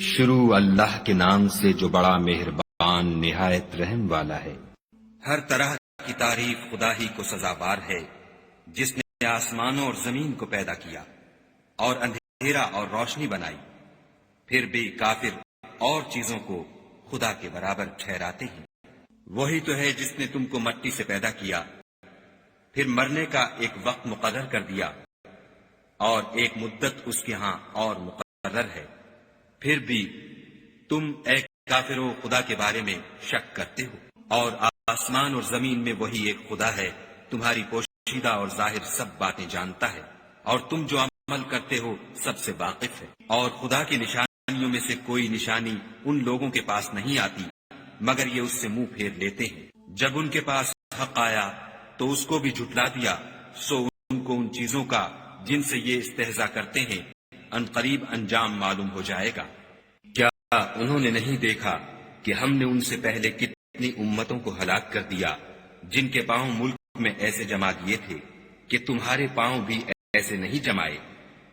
شروع اللہ کے نام سے جو بڑا مہربان نہایت رحم والا ہے۔ ہر طرح کی تعریف خدا ہی کو سزاوار ہے، جس نے آسمانوں اور زمین کو پیدا کیا اور اندھیرا اور روشنی بنائی۔ پھر بھی کافر اور چیزوں کو خدا کے برابر ٹھہراتے ہیں۔ وہی تو ہے جس نے تم کو مٹی سے پیدا کیا، پھر مرنے کا ایک وقت مقرر کر دیا، اور ایک مدت اس کے ہاں اور مقرر ہے۔ پھر بھی تم اے کافرو خدا کے بارے میں شک کرتے ہو، اور آسمان اور زمین میں وہی ایک خدا ہے، تمہاری پوشیدہ اور ظاہر سب باتیں جانتا ہے، اور تم جو عمل کرتے ہو سب سے واقف ہے۔ اور خدا کی نشانیوں میں سے کوئی نشانی ان لوگوں کے پاس نہیں آتی مگر یہ اس سے منہ پھیر لیتے ہیں۔ جب ان کے پاس حق آیا تو اس کو بھی جھٹلا دیا، سو ان کو ان چیزوں کا جن سے یہ استہزاء کرتے ہیں ان قریب انجام معلوم ہو جائے گا۔ کیا انہوں نے نہیں دیکھا کہ ہم نے ان سے پہلے کتنی امتوں کو ہلاک کر دیا جن کے پاؤں ملک میں ایسے جما دیے تھے کہ تمہارے پاؤں بھی ایسے نہیں جمائے،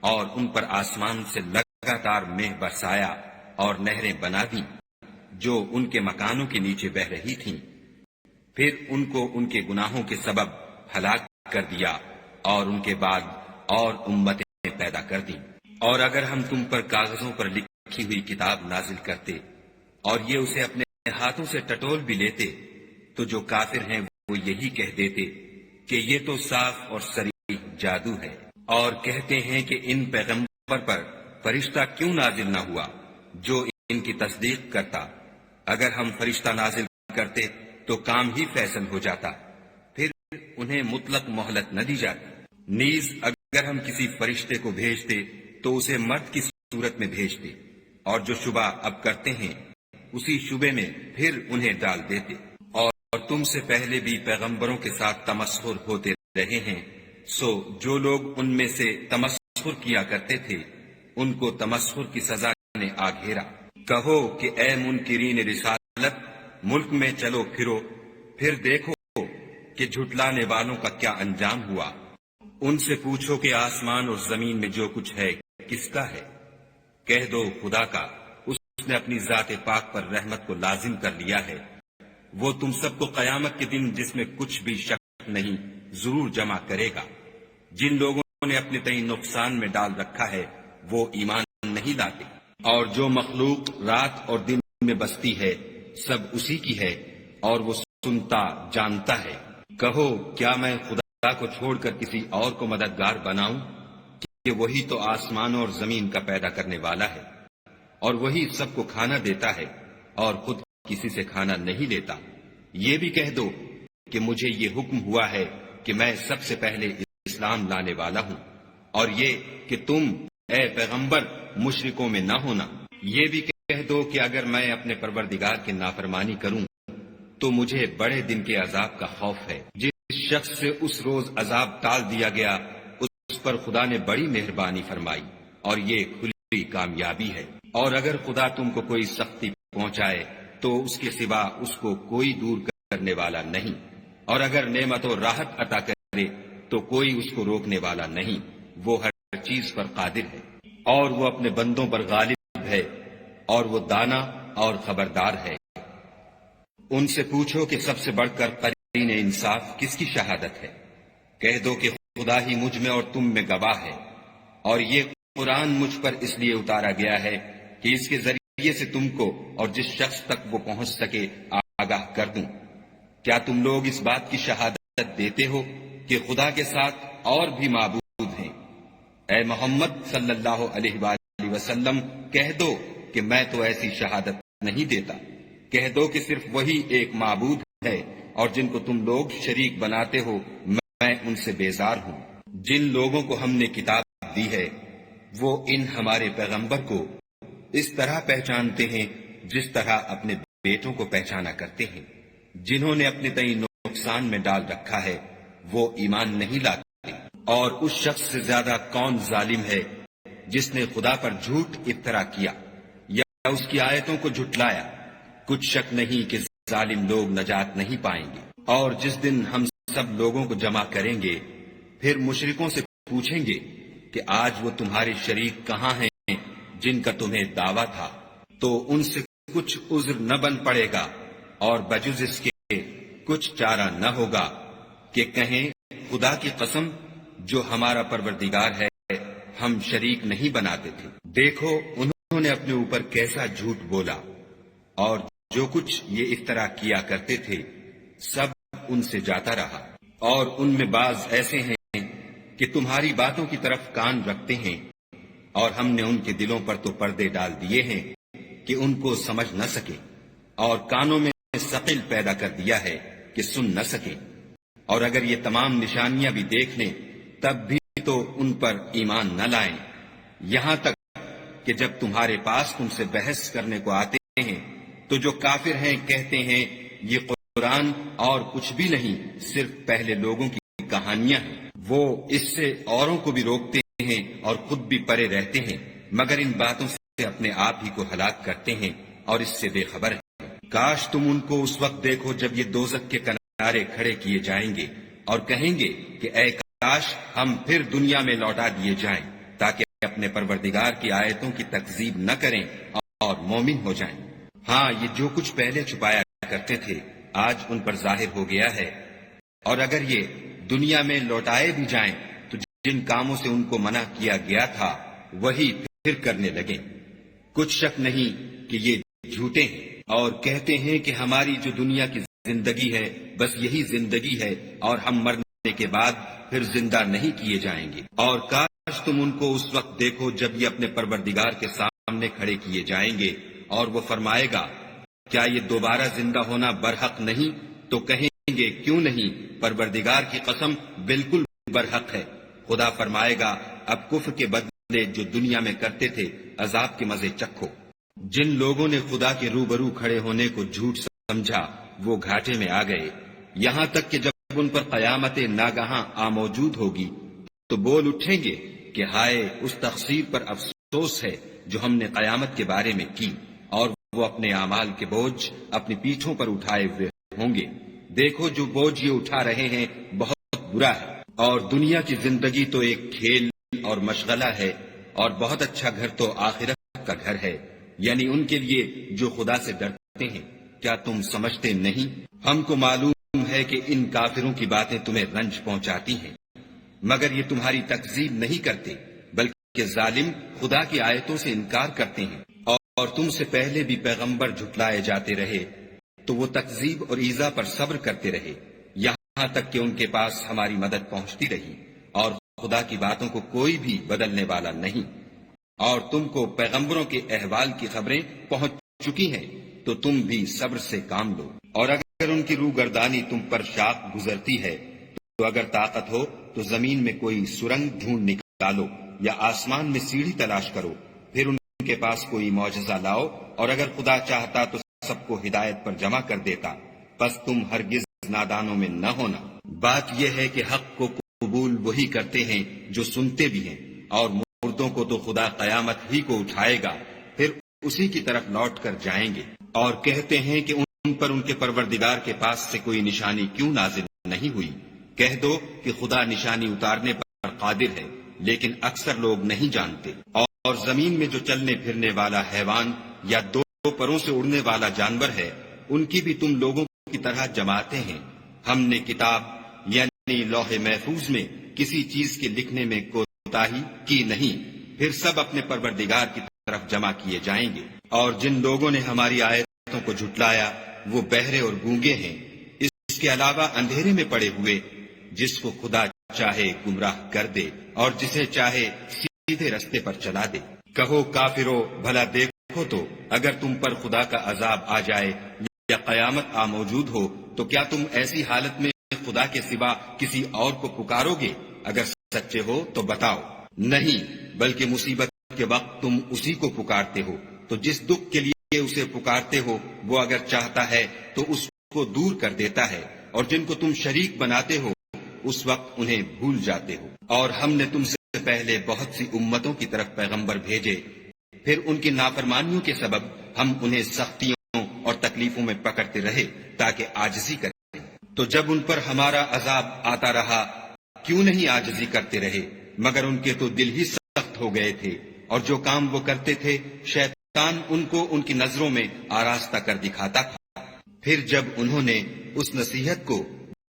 اور ان پر آسمان سے لگاتار مہ برسایا اور نہریں بنا دیں جو ان کے مکانوں کے نیچے بہ رہی تھیں۔ پھر ان کو ان کے گناہوں کے سبب ہلاک کر دیا، اور ان کے بعد اور امتیں پیدا کر دیں۔ اور اگر ہم تم پر کاغذوں پر لکھی ہوئی کتاب نازل کرتے اور یہ اسے اپنے ہاتھوں سے ٹٹول بھی لیتے تو جو کافر ہیں وہ یہی کہہ دیتے کہ یہ تو صاف اور صریح جادو ہے، اور کہتے ہیں کہ ان پیغمبر پر فرشتہ کیوں نازل نہ ہوا جو ان کی تصدیق کرتا۔ اگر ہم فرشتہ نازل کرتے تو کام ہی فیصل ہو جاتا، پھر انہیں مطلق مہلت نہ دی جاتی۔ نیز اگر ہم کسی فرشتے کو بھیجتے تو اسے مرد کی صورت میں بھیجتے، اور جو شبہ اب کرتے ہیں اسی شبے میں پھر انہیں ڈال دیتے۔ اور تم سے پہلے بھی پیغمبروں کے ساتھ تمسخر ہوتے رہے ہیں، سو جو لوگ ان میں سے تمسخر کیا کرتے تھے ان کو تمسخر کی سزا نے آ گھیرا۔ کہو کہ اے منکرین رسالت، ملک میں چلو پھرو، پھر دیکھو کہ جھٹلانے والوں کا کیا انجام ہوا۔ ان سے پوچھو کہ آسمان اور زمین میں جو کچھ ہے کس کا ہے؟ کہہ دو خدا کا، اس نے اپنی ذات پاک پر رحمت کو لازم کر لیا ہے۔ وہ تم سب کو قیامت کے دن جس میں کچھ بھی شک نہیں ضرور جمع کرے گا۔ جن لوگوں نے اپنے تئیں نقصان میں ڈال رکھا ہے وہ ایمان نہیں لاتے، اور جو مخلوق رات اور دن میں بستی ہے سب اسی کی ہے، اور وہ سنتا جانتا ہے۔ کہو کیا میں خدا کو چھوڑ کر کسی اور کو مددگار بناؤں کہ وہی تو آسمانوں اور زمین کا پیدا کرنے والا ہے، اور وہی سب کو کھانا دیتا ہے اور خود کسی سے کھانا نہیں لیتا۔ یہ بھی کہہ دو کہ مجھے یہ حکم ہوا ہے کہ میں سب سے پہلے اسلام لانے والا ہوں، اور یہ کہ تم اے پیغمبر مشرکوں میں نہ ہونا۔ یہ بھی کہہ دو کہ اگر میں اپنے پروردگار کی نافرمانی کروں تو مجھے بڑے دن کے عذاب کا خوف ہے۔ جس شخص سے اس روز عذاب ٹال دیا گیا اس پر خدا نے بڑی مہربانی فرمائی، اور یہ کھلی کامیابی ہے۔ اور اگر خدا تم کو کوئی سختی پہنچائے تو اس کے سوا اس کو کوئی دور کرنے والا نہیں، اور اگر نعمت و راحت عطا کرے تو کوئی اس کو روکنے والا نہیں۔ وہ ہر چیز پر قادر ہے، اور وہ اپنے بندوں پر غالب ہے، اور وہ دانا اور خبردار ہے۔ ان سے پوچھو کہ سب سے بڑھ کر قرین انصاف کس کی شہادت ہے؟ کہہ دو کہ خدا ہی مجھ میں اور تم میں گواہ ہے، اور یہ قرآن مجھ پر اس لیے اتارا گیا ہے کہ اس کے ذریعے سے تم کو اور جس شخص تک وہ پہنچ سکے آگاہ کر دوں۔ کیا تم لوگ اس بات کی شہادت دیتے ہو کہ خدا کے ساتھ اور بھی معبود ہیں؟ اے محمد صلی اللہ علیہ وآلہ وسلم کہہ دو کہ میں تو ایسی شہادت نہیں دیتا۔ کہہ دو کہ صرف وہی ایک معبود ہے، اور جن کو تم لوگ شریک بناتے ہو میں ان سے بیزار ہوں۔ جن لوگوں کو ہم نے کتاب دی ہے وہ ان ہمارے پیغمبر کو اس طرح پہچانتے ہیں جس طرح اپنے بیٹوں کو پہچانا کرتے ہیں۔ جنہوں نے اپنے تئیں نقصان میں ڈال رکھا ہے وہ ایمان نہیں لاتے۔ اور اس شخص سے زیادہ کون ظالم ہے جس نے خدا پر جھوٹ افطرا کیا یا اس کی آیتوں کو جھٹلایا؟ کچھ شک نہیں کہ ظالم لوگ نجات نہیں پائیں گے۔ اور جس دن ہم سب لوگوں کو جمع کریں گے پھر مشرکوں سے پوچھیں گے کہ آج وہ تمہارے شریک کہاں ہیں جن کا تمہیں دعویٰ تھا؟ تو ان سے کچھ عذر نہ بن پڑے گا اور بجز اس کے کچھ چارہ نہ ہوگا کہ کہیں خدا کی قسم جو ہمارا پروردگار ہے ہم شریک نہیں بناتے تھے۔ دیکھو انہوں نے اپنے اوپر کیسا جھوٹ بولا، اور جو کچھ یہ افطرا کیا کرتے تھے سب ان سے جاتا رہا، اور ان میں بعض ایسے ہیں کہ تمہاری باتوں کی طرف کان رکھتے ہیں، اور ہم نے ان کے دلوں پر تو پردے ڈال دیے ہیں کہ ان کو سمجھ نہ سکے، اور کانوں میں ثقل پیدا کر دیا ہے کہ سن نہ سکے، اور اگر یہ تمام نشانیاں بھی دیکھ لیں تب بھی تو ان پر ایمان نہ لائیں، یہاں تک کہ جب تمہارے پاس تم سے بحث کرنے کو آتے ہیں تو جو کافر ہیں کہتے ہیں یہ قرآن اور کچھ بھی نہیں صرف پہلے لوگوں کی کہانیاں ہیں، وہ اس سے اوروں کو بھی روکتے ہیں اور خود بھی پرے رہتے ہیں، مگر ان باتوں سے اپنے آپ ہی کو ہلاک کرتے ہیں اور اس سے بے خبر ہیں۔ کاش تم ان کو اس وقت دیکھو جب یہ دوزخ کے کنارے کھڑے کیے جائیں گے اور کہیں گے کہ اے کاش ہم پھر دنیا میں لوٹا دیے جائیں تاکہ اپنے پروردگار کی آیتوں کی تکذیب نہ کریں اور مومن ہو جائیں۔ ہاں، یہ جو کچھ پہلے چھپایا کرتے تھے آج ان پر ظاہر ہو گیا ہے، اور اگر یہ دنیا میں لوٹائے بھی جائیں تو جن کاموں سے ان کو منع کیا گیا تھا وہی پھر کرنے لگیں۔ کچھ شک نہیں کہ یہ جھوٹے ہیں اور کہتے ہیں کہ ہماری جو دنیا کی زندگی ہے بس یہی زندگی ہے اور ہم مرنے کے بعد پھر زندہ نہیں کیے جائیں گے، اور کاش تم ان کو اس وقت دیکھو جب یہ اپنے پروردگار کے سامنے کھڑے کیے جائیں گے اور وہ فرمائے گا کیا یہ دوبارہ زندہ ہونا برحق نہیں؟ تو کہیں گے کیوں نہیں، پروردگار کی قسم بالکل برحق ہے۔ خدا فرمائے گا اب کفر کے بدلے جو دنیا میں کرتے تھے عذاب کے مزے چکھو۔ جن لوگوں نے خدا کے روبرو کھڑے ہونے کو جھوٹ سمجھا وہ گھاٹے میں آ گئے، یہاں تک کہ جب ان پر قیامت ناگہاں آ موجود ہوگی تو بول اٹھیں گے کہ ہائے اس تقصیر پر افسوس ہے جو ہم نے قیامت کے بارے میں کی، اور وہ اپنے اعمال کے بوجھ اپنی پیٹھوں پر اٹھائے ہوئے ہوں گے۔ دیکھو جو بوجھ یہ اٹھا رہے ہیں بہت برا ہے، اور دنیا کی زندگی تو ایک کھیل اور مشغلہ ہے، اور بہت اچھا گھر تو آخرت کا گھر ہے، یعنی ان کے لیے جو خدا سے ڈرتے ہیں۔ کیا تم سمجھتے نہیں؟ ہم کو معلوم ہے کہ ان کافروں کی باتیں تمہیں رنج پہنچاتی ہیں، مگر یہ تمہاری تکذیب نہیں کرتے بلکہ ظالم خدا کی آیتوں سے انکار کرتے ہیں، اور تم سے پہلے بھی پیغمبر جھٹلائے جاتے رہے تو وہ تکذیب اور ایذا پر صبر کرتے رہے یہاں تک کہ ان کے پاس ہماری مدد پہنچتی رہی، اور خدا کی باتوں کو کوئی بھی بدلنے والا نہیں، اور تم کو پیغمبروں کے احوال کی خبریں پہنچ چکی ہیں تو تم بھی صبر سے کام لو، اور اگر ان کی روگردانی تم پر شاق گزرتی ہے تو اگر طاقت ہو تو زمین میں کوئی سرنگ ڈھونڈ نکالو یا آسمان میں سیڑھی تلاش کرو، پھر ان کے پاس کوئی معجزہ لاؤ، اور اگر خدا چاہتا تو سب کو ہدایت پر جمع کر دیتا، پس تم ہرگز نادانوں میں نہ ہونا۔ بات یہ ہے کہ حق کو قبول وہی کرتے ہیں جو سنتے بھی ہیں، اور مردوں کو تو خدا قیامت ہی کو اٹھائے گا، پھر اسی کی طرف لوٹ کر جائیں گے، اور کہتے ہیں کہ ان پر ان کے پروردگار کے پاس سے کوئی نشانی کیوں نازل نہیں ہوئی۔ کہہ دو کہ خدا نشانی اتارنے پر قادر ہے، لیکن اکثر لوگ نہیں جانتے۔ اور زمین میں جو چلنے پھرنے والا حیوان یا دو پروں سے اڑنے والا جانور ہے ان کی بھی تم لوگوں کی طرح جماتے ہیں۔ ہم نے کتاب یعنی لوح محفوظ میں کسی چیز کے لکھنے میں کوتاہی کی نہیں، پھر سب اپنے پروردگار کی طرف جمع کیے جائیں گے۔ اور جن لوگوں نے ہماری آیتوں کو جھٹلایا وہ بہرے اور گونگے ہیں، اس کے علاوہ اندھیرے میں پڑے ہوئے، جس کو خدا چاہے گمراہ کر دے اور جسے چاہے سیدھے رستے پر چلا دے۔ کہو کافرو بھلا دیکھو تو اگر تم پر خدا کا عذاب آ جائے یا قیامت آ موجود ہو تو کیا تم ایسی حالت میں خدا کے سوا کسی اور کو پکارو گے؟ اگر سچے ہو تو بتاؤ۔ نہیں، بلکہ مصیبت کے وقت تم اسی کو پکارتے ہو، تو جس دکھ کے لیے اسے پکارتے ہو وہ اگر چاہتا ہے تو اس کو دور کر دیتا ہے، اور جن کو تم شریک بناتے ہو اس وقت انہیں بھول جاتے ہو۔ اور ہم نے تم سے پہلے بہت سی امتوں کی طرف پیغمبر بھیجے، پھر ان کی نافرمانیوں کے سبب ہم انہیں سختیوں اور تکلیفوں میں پکڑتے رہے تاکہ عاجزی کریں۔ تو جب ان پر ہمارا عذاب آتا رہا کیوں نہیں عاجزی کرتے رہے، مگر ان کے تو دل ہی سخت ہو گئے تھے، اور جو کام وہ کرتے تھے شیطان شیطان ان کو ان کی نظروں میں آراستہ کر دکھاتا تھا۔ پھر جب انہوں نے اس نصیحت کو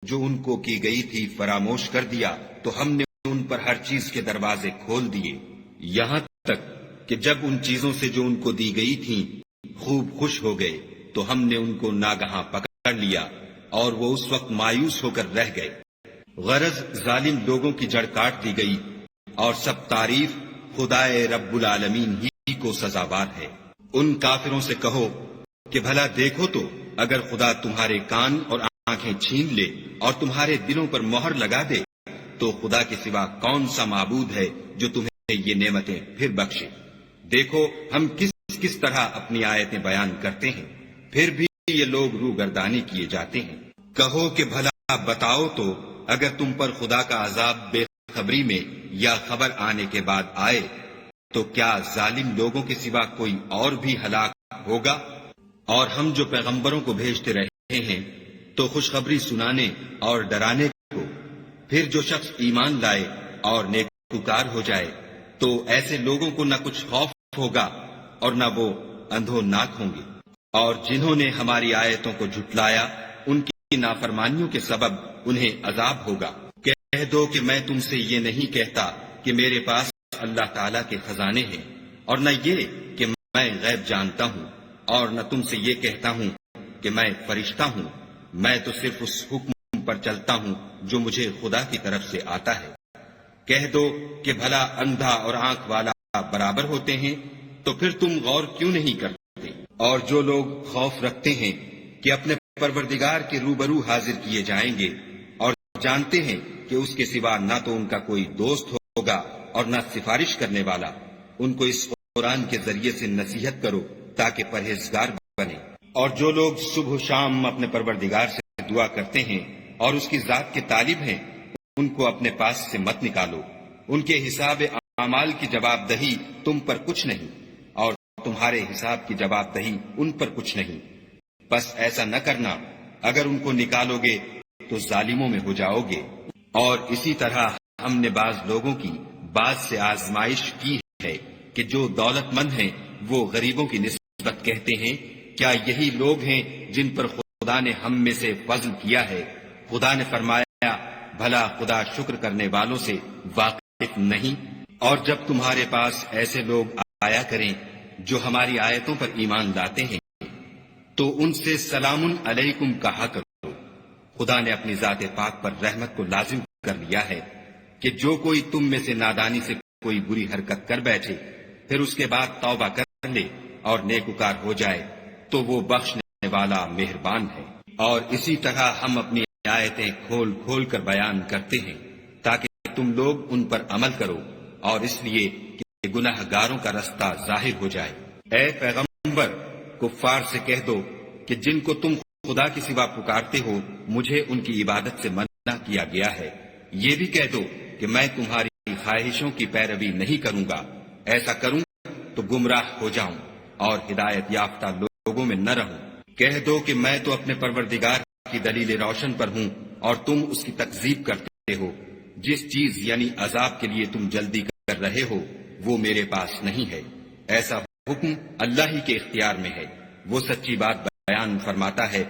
جو ان کو کی گئی تھی فراموش کر دیا تو ہم نے ان پر ہر چیز کے دروازے کھول دیے، یہاں تک کہ جب ان چیزوں سے جو ان کو دی گئی تھیں خوب خوش ہو گئے تو ہم نے ان کو ناگہاں پکڑ لیا اور وہ اس وقت مایوس ہو کر رہ گئے۔ غرض ظالم لوگوں کی جڑ کاٹ دی گئی اور سب تعریف خدائے رب العالمین ہی کو سزاوار ہے۔ ان کافروں سے کہو کہ بھلا دیکھو تو اگر خدا تمہارے کان اور آنکھیں چھین لے اور تمہارے دلوں پر مہر لگا دے تو خدا کے سوا کون سا معبود ہے جو تمہیں یہ نعمتیں پھر بخشے۔ دیکھو ہم کس طرح اپنی آیتیں بیان کرتے ہیں، پھر بھی یہ لوگ روگردانی کیے جاتے ہیں۔ کہو کہ بھلا بتاؤ تو اگر تم پر خدا کا عذاب بے خبری میں یا خبر آنے کے بعد آئے تو کیا ظالم لوگوں کے سوا کوئی اور بھی ہلاک ہوگا؟ اور ہم جو پیغمبروں کو بھیجتے رہے ہیں تو خوشخبری سنانے اور ڈرانے کو، پھر جو شخص ایمان لائے اور نیکوکار ہو جائے تو ایسے لوگوں کو نہ کچھ خوف ہوگا اور نہ وہ اندھوناک ہوں گے۔ اور جنہوں نے ہماری آیتوں کو جھٹلایا ان کی نافرمانیوں کے سبب انہیں عذاب ہوگا۔ کہہ دو کہ میں تم سے یہ نہیں کہتا کہ میرے پاس اللہ تعالیٰ کے خزانے ہیں، اور نہ یہ کہ میں غیب جانتا ہوں، اور نہ تم سے یہ کہتا ہوں کہ میں فرشتہ ہوں۔ میں تو صرف اس حکم پر چلتا ہوں جو مجھے خدا کی طرف سے آتا ہے۔ کہہ دو کہ بھلا اندھا اور آنکھ والا برابر ہوتے ہیں، تو پھر تم غور کیوں نہیں کرتے؟ اور جو لوگ خوف رکھتے ہیں کہ اپنے پروردگار کے روبرو حاضر کیے جائیں گے اور جانتے ہیں کہ اس کے سوا نہ تو ان کا کوئی دوست ہوگا اور نہ سفارش کرنے والا، ان کو اس قرآن کے ذریعے سے نصیحت کرو تاکہ پرہیزگار بنے۔ اور جو لوگ صبح و شام اپنے پروردگار سے دعا کرتے ہیں اور اس کی ذات کے طالب ہیں، ان کو اپنے پاس سے مت نکالو۔ ان کے حساب اعمال کی جواب دہی تم پر کچھ نہیں، اور تمہارے حساب کی جواب دہی ان پر کچھ نہیں۔ بس ایسا نہ کرنا، اگر ان کو نکالو گے تو ظالموں میں ہو جاؤ گے۔ اور اسی طرح ہم نے بعض لوگوں کی بعض سے آزمائش کی ہے کہ جو دولت مند ہیں وہ غریبوں کی نسبت کہتے ہیں کیا یہی لوگ ہیں جن پر خدا نے ہم میں سے فضل کیا ہے؟ خدا نے فرمایا بھلا خدا شکر کرنے والوں سے واقف نہیں؟ اور جب تمہارے پاس ایسے لوگ آیا کریں جو ہماری آیتوں پر ایمان لاتے ہیں تو ان سے سلام علیکم کہا کرو۔ خدا نے اپنی ذات پاک پر رحمت کو لازم کر لیا ہے کہ جو کوئی تم میں سے نادانی سے کوئی بری حرکت کر بیٹھے پھر اس کے بعد توبہ کر لے اور نیکوکار ہو جائے تو وہ بخشنے والا مہربان ہے۔ اور اسی طرح ہم اپنی آیتیں کھول کھول کر بیان کرتے ہیں تاکہ تم لوگ ان پر عمل کرو، اور اس لیے کہ گناہ گاروں کا رستہ ظاہر ہو جائے۔ اے پیغمبر، کفار سے کہہ دو کہ جن کو تم خدا کے سوا پکارتے ہو مجھے ان کی عبادت سے منع کیا گیا ہے۔ یہ بھی کہہ دو کہ میں تمہاری خواہشوں کی پیروی نہیں کروں گا، ایسا کروں تو گمراہ ہو جاؤں اور ہدایت یافتہ لوگوں میں نہ رہوں۔ کہہ دو کہ میں تو اپنے پروردگار کی دلیل روشن پر ہوں اور تم اس کی تکذیب کرتے ہو۔ جس چیز یعنی عذاب کے لیے تم جلدی کر رہے ہو وہ میرے پاس نہیں ہے، ایسا حکم اللہ ہی کے اختیار میں ہے۔ وہ سچی بات بیان فرماتا ہے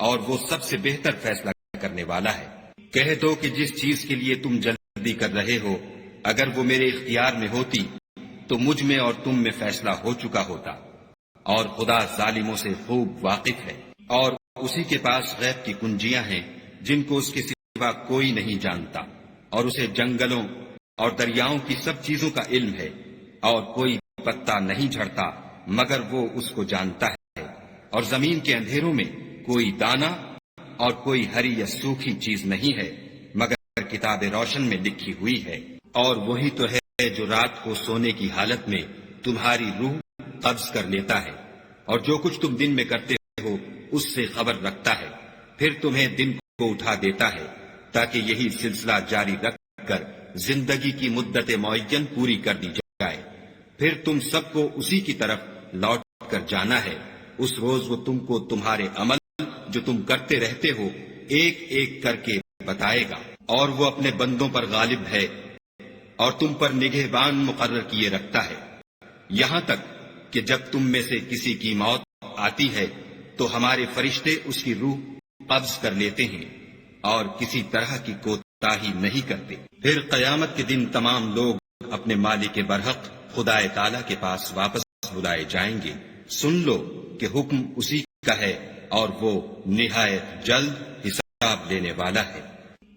اور وہ سب سے بہتر فیصلہ کرنے والا ہے۔ کہہ دو کہ جس چیز کے لیے تم جلدی کر رہے ہو اگر وہ میرے اختیار میں ہوتی تو مجھ میں اور تم میں فیصلہ ہو چکا ہوتا، اور خدا ظالموں سے خوب واقف ہے۔ اور اسی کے پاس غیب کی کنجیاں ہیں جن کو اس کے سوا کوئی نہیں جانتا، اور اسے جنگلوں اور دریاؤں کی سب چیزوں کا علم ہے، اور کوئی پتا نہیں جھڑتا مگر وہ اس کو جانتا ہے، اور زمین کے اندھیروں میں کوئی دانہ اور کوئی ہری یا سوکھی چیز نہیں ہے مگر کتاب روشن میں لکھی ہوئی ہے۔ اور وہی تو ہے جو رات کو سونے کی حالت میں تمہاری روح قبض کر لیتا ہے، اور جو کچھ تم دن میں کرتے ہو اس سے خبر رکھتا ہے، پھر تمہیں دن کو اٹھا دیتا ہے تاکہ یہی سلسلہ جاری رکھ کر زندگی کی مدت معین پوری کر دی جائے۔ پھر تم سب کو اسی کی طرف لوٹ کر جانا ہے۔ اس روز وہ تم کو تمہارے عمل جو تم کرتے رہتے ہو ایک ایک کر کے بتائے گا، اور وہ اپنے بندوں پر غالب ہے اور تم پر نگہبان مقرر کیے رکھتا ہے، یہاں تک کہ جب تم میں سے کسی کی موت آتی ہے تو ہمارے فرشتے اس کی روح قبض کر لیتے ہیں اور کسی طرح کی کوتاہی نہیں کرتے۔ پھر قیامت کے دن تمام لوگ اپنے مالک برحق خدا تعالی کے پاس واپس بلائے جائیں گے۔ سن لو کہ حکم اسی کا ہے اور وہ نہایت جلد حساب لینے والا ہے۔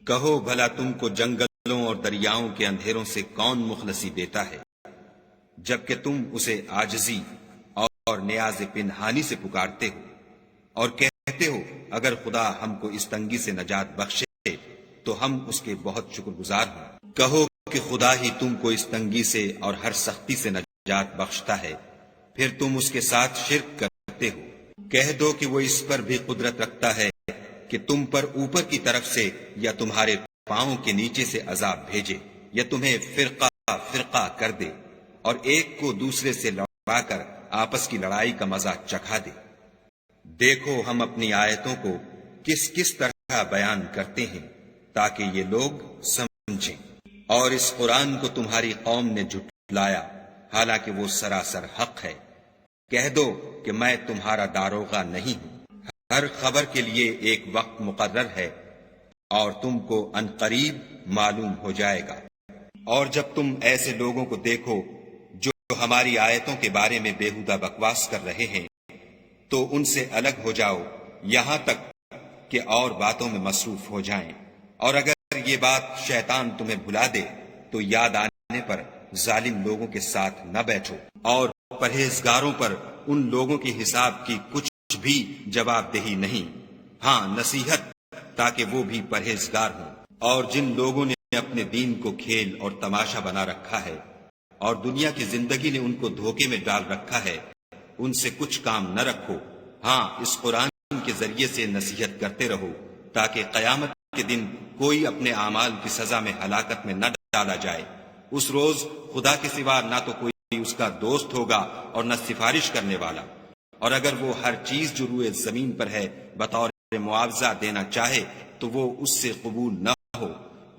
کہو بھلا تم کو جنگلوں اور دریاؤں کے اندھیروں سے کون مخلصی دیتا ہے، جبکہ تم اسے عاجزی اور نیاز پنہانی سے پکارتے ہو اور کہتے ہو اگر خدا ہم کو اس تنگی سے نجات بخشے تو ہم اس کے بہت شکر گزار ہوں۔ کہو کہ خدا ہی تم کو اس تنگی سے اور ہر سختی سے نجات بخشتا ہے، پھر تم اس کے ساتھ شرک کرتے ہو۔ کہہ دو کہ وہ اس پر بھی قدرت رکھتا ہے کہ تم پر اوپر کی طرف سے یا تمہارے پاؤں کے نیچے سے عذاب بھیجے، یا تمہیں فرقہ فرقہ کر دے اور ایک کو دوسرے سے لڑا کر آپس کی لڑائی کا مزہ چکھا دے۔ دیکھو ہم اپنی آیتوں کو کس کس طرح بیان کرتے ہیں تاکہ یہ لوگ سمجھیں، اور اس قرآن کو تمہاری قوم نے جھٹلایا حالانکہ وہ سراسر حق ہے۔ کہہ دو کہ میں تمہارا داروغہ نہیں ہوں، ہر خبر کے لیے ایک وقت مقرر ہے اور تم کو عنقریب معلوم ہو جائے گا۔ اور جب تم ایسے لوگوں کو دیکھو جو ہماری آیتوں کے بارے میں بیہودہ بکواس کر رہے ہیں تو ان سے الگ ہو جاؤ یہاں تک کہ اور باتوں میں مصروف ہو جائیں، اور اگر یہ بات شیطان تمہیں بھلا دے تو یاد آنے پر ظالم لوگوں کے ساتھ نہ بیٹھو، اور پرہیزگاروں پر ان لوگوں کے حساب کی کچھ بھی جواب دہی نہیں، ہاں نصیحت تاکہ وہ بھی پرہیزگار ہوں۔ اور جن لوگوں نے اپنے دین کو کھیل اور تماشا بنا رکھا ہے اور دنیا کی زندگی نے ان کو دھوکے میں ڈال رکھا ہے، ان سے کچھ کام نہ رکھو، ہاں اس قرآن کے ذریعے سے نصیحت کرتے رہو تاکہ قیامت کے دن کوئی اپنے اعمال کی سزا میں ہلاکت میں نہ ڈالا جائے۔ اس روز خدا کے سوا نہ تو کوئی اس کا دوست ہوگا اور نہ سفارش کرنے والا، اور اگر وہ ہر چیز جو روئے زمین پر ہے بطور معاوضہ دینا چاہے تو وہ اس سے قبول نہ ہو۔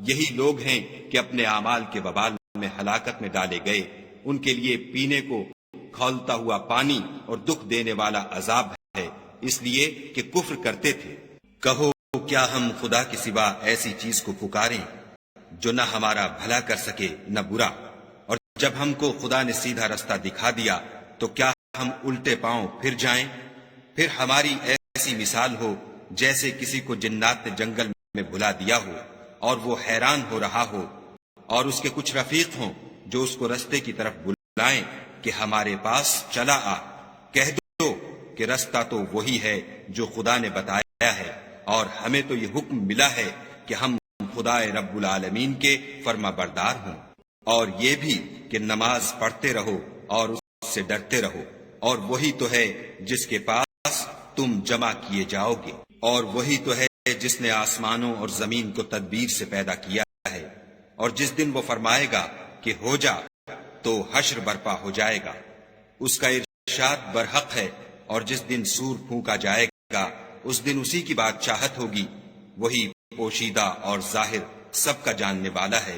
یہی لوگ ہیں کہ اپنے اعمال کے وبال میں ہلاکت میں ڈالے گئے، ان کے لیے پینے کو کھولتا ہوا پانی اور دکھ دینے والا عذاب ہے، اس لیے کہ کفر کرتے تھے۔ کہو کیا ہم خدا کے سوا ایسی چیز کو پکاریں جو نہ ہمارا بھلا کر سکے نہ برا، اور جب ہم کو خدا نے سیدھا رستہ دکھا دیا تو کیا ہم الٹے پاؤں پھر جائیں؟ پھر ہماری ایسی مثال ہو جیسے کسی کو جنات نے جنگل میں بھلا دیا ہو اور وہ حیران ہو رہا ہو، اور اس کے کچھ رفیق ہوں جو اس کو رستے کی طرف بلائیں کہ ہمارے پاس چلا آ۔ کہہ دو کہ رستہ تو وہی ہے جو خدا نے بتایا ہے، اور ہمیں تو یہ حکم ملا ہے کہ ہم خدا رب العالمین کے فرما بردار ہوں، اور یہ بھی کہ نماز پڑھتے رہو اور اس سے ڈرتے رہو، اور وہی تو ہے جس کے پاس تم جمع کیے جاؤ گے، اور وہی تو ہے جس نے آسمانوں اور زمین کو تدبیر سے پیدا کیا ہے، اور جس دن وہ فرمائے گا کہ ہو جا تو حشر برپا ہو جائے گا، اس کا ارشاد برحق ہے، اور جس دن سور پھونکا جائے گا اس دن اسی کی بادشاہت ہوگی، وہی پوشیدہ اور ظاہر سب کا جاننے والا ہے،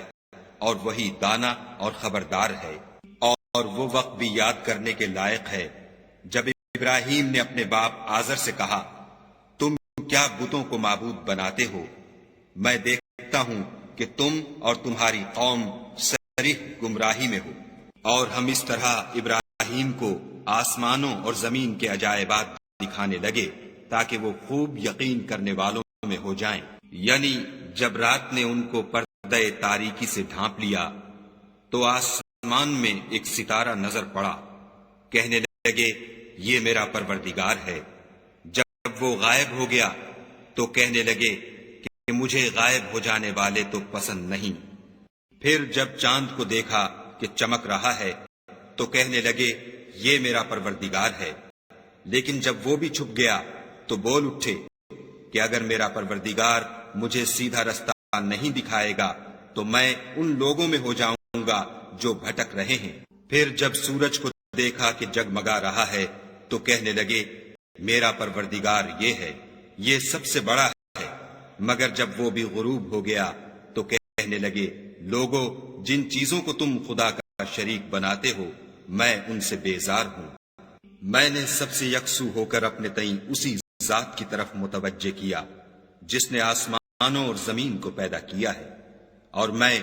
اور وہی دانا اور خبردار ہے۔ اور وہ وقت بھی یاد کرنے کے لائق ہے جب ابراہیم نے اپنے باپ آزر سے کہا تم کیا بتوں کو معبود بناتے ہو؟ میں دیکھتا ہوں کہ تم اور تمہاری قوم صریح گمراہی میں ہو۔ اور ہم اس طرح ابراہیم کو آسمانوں اور زمین کے عجائبات دکھانے لگے تاکہ وہ خوب یقین کرنے والوں میں ہو جائیں۔ یعنی جب رات نے ان کو پردہ تاریکی سے ڈھانپ لیا تو آسمان میں ایک ستارہ نظر پڑا، کہنے لگے یہ میرا پروردگار ہے۔ جب وہ غائب ہو گیا تو کہنے لگے کہ مجھے غائب ہو جانے والے تو پسند نہیں۔ پھر جب چاند کو دیکھا کہ چمک رہا ہے تو کہنے لگے یہ میرا پروردگار ہے۔ لیکن جب وہ بھی چھپ گیا تو بول اٹھے کہ اگر میرا پروردگار مجھے سیدھا رستہ نہیں دکھائے گا تو میں ان لوگوں میں ہو جاؤں گا جو بھٹک رہے ہیں۔ پھر جب سورج کو دیکھا کہ جگمگا رہا ہے تو کہنے لگے میرا پروردگار یہ ہے، یہ سب سے بڑا ہے۔ مگر جب وہ بھی غروب ہو گیا تو کہنے لگے لوگو جن چیزوں کو تم خدا کا شریک بناتے ہو میں ان سے بیزار ہوں۔ میں نے سب سے یکسو ہو کر اپنے تئیں اسی ذات کی طرف متوجہ کیا جس نے آسمانوں اور زمین کو پیدا کیا ہے، اور میں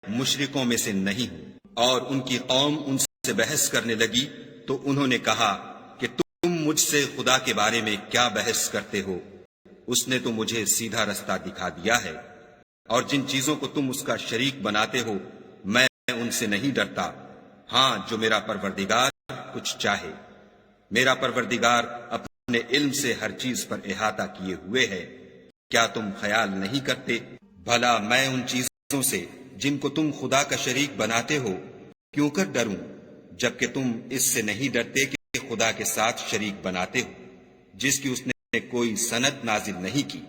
مشرکوں میں سے نہیں ہوں۔ اور ان کی قوم ان سے بحث کرنے لگی تو انہوں نے کہا کہ تم مجھ سے خدا کے بارے میں کیا بحث کرتے ہو؟ اس نے تو مجھے سیدھا رستہ دکھا دیا ہے، اور جن چیزوں کو تم اس کا شریک بناتے ہو میں ان سے نہیں ڈرتا، ہاں جو میرا پروردگار کچھ چاہے۔ میرا پروردگار اپنے علم سے ہر چیز پر احاطہ کیے ہوئے ہے۔ کیا تم خیال نہیں کرتے؟ بھلا میں ان چیزوں سے جن کو تم خدا کا شریک بناتے ہو کیوں کر ڈروں، جبکہ تم اس سے نہیں ڈرتے کہ خدا کے ساتھ شریک بناتے ہو جس کی اس نے کوئی سند نازل نہیں کی۔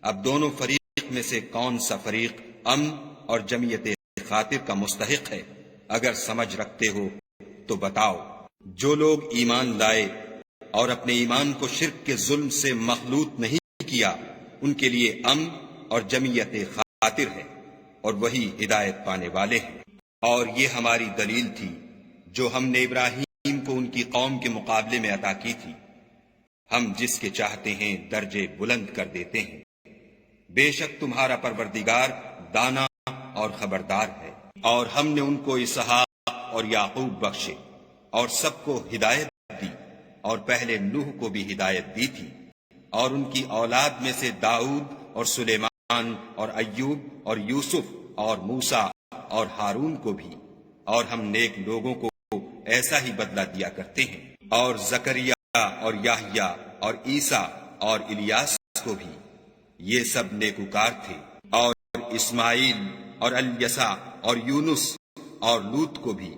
اب دونوں فریق میں سے کون سا فریق امن اور جمعیت خاطر کا مستحق ہے؟ اگر سمجھ رکھتے ہو تو بتاؤ۔ جو لوگ ایمان لائے اور اپنے ایمان کو شرک کے ظلم سے مخلوط نہیں کیا ان کے لیے امن اور جمعیت خاطر ہے، اور وہی ہدایت پانے والے ہیں۔ اور یہ ہماری دلیل تھی جو ہم نے ابراہیم کو ان کی قوم کے مقابلے میں عطا کی تھی، ہم جس کے چاہتے ہیں درجے بلند کر دیتے ہیں۔ بے شک تمہارا پروردگار دانا اور خبردار ہے۔ اور ہم نے ان کو اسحاق اور یعقوب بخشے اور سب کو ہدایت دی، اور پہلے نوح کو بھی ہدایت دی تھی، اور ان کی اولاد میں سے داؤد اور سلیمان اور ایوب اور یوسف اور موسیٰ اور ہارون کو بھی، اور ہم نیک لوگوں کو ایسا ہی بدلہ دیا کرتے ہیں۔ اور زکریا اور یحییٰ اور عیسیٰ اور الیاس کو بھی، یہ سب نیکوکار تھے، اور اسماعیل اور الیسع اور یونس اور لوط کو بھی،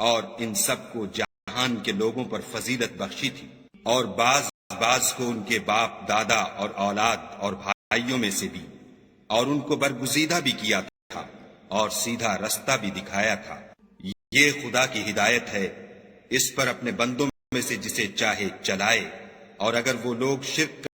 اور ان سب کو جہان کے لوگوں پر فضیلت بخشی تھی، اور بعض کو ان کے باپ دادا اور اولاد اور بھائیوں میں سے بھی، اور ان کو برگزیدہ بھی کیا تھا اور سیدھا رستہ بھی دکھایا تھا۔ یہ خدا کی ہدایت ہے، اس پر اپنے بندوں میں سے جسے چاہے چلائے، اور اگر وہ لوگ شرک